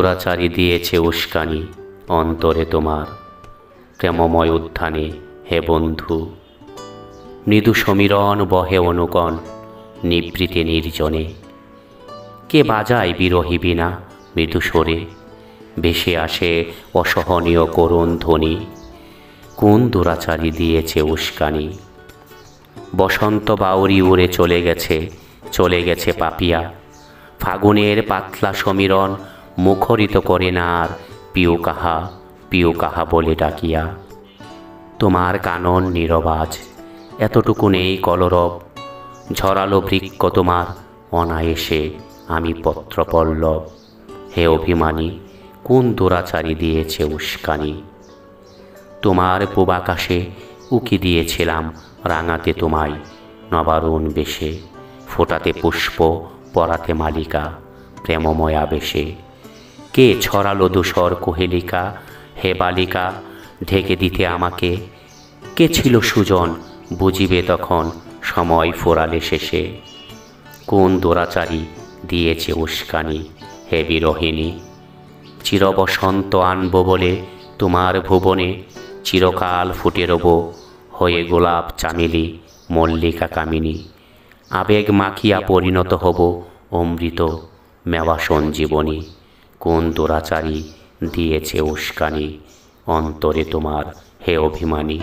দুরাচারী দিয়েছে উস্কানি অন্তরে তোমার প্রেমময় উত্থানে হে বন্ধু। মৃদু সমীরণ বহে অনুকণ নিবৃতে নির্জনে, কে বাজায় বিরহী বীণা মৃদু স্বরে, ভেসে আসে অসহনীয় করুণ ধ্বনি। কোন দুরাচারী দিয়েছে উস্কানি? বসন্ত বাউরি উড়ে চলে গেছে পাপিয়া, ফাগুনের পাতলা সমীরণ মুখরিত করে না আর পিউ কাহা বলে ডাকিয়া। তোমার কানন নীরবাজ, এতটুকু নেই কলরব, ঝরালো বৃক্ষ তোমার অনায়াসে আমি পত্রপল্লব। হে অভিমানী, কোন দুরাচারী দিয়েছে উস্কানি? তোমার পূবাকাশে উকি দিয়েছিলাম রাঙাতে তোমায় নবারুণ বেশে, ফোটাতে পুষ্প পরাতে মালিকা প্রেমময় আবেশে। কে ছড়ালো ধূসর কোহেলিকা হে বালিকা ঢেকে দিতে আমাকে? কে ছিল সুজন বুঝিবে তখন সময় ফোরালে শেষে? কোন দুরাচারী দিয়েছে উস্কানি হে বিরহিণী? চিরবসন্ত আনব বলে তোমার ভুবনে, চিরকাল ফুটে রব হয়ে গোলাপ চামেলি মল্লিকা কামিনী। আবেগ মাখিয়া পরিণত হব অমৃত মেওয়া সঞ্জীবনী। কোন দুরাচারী দিয়েছে উস্কানি অন্তরে তোমার হে অভিমানী?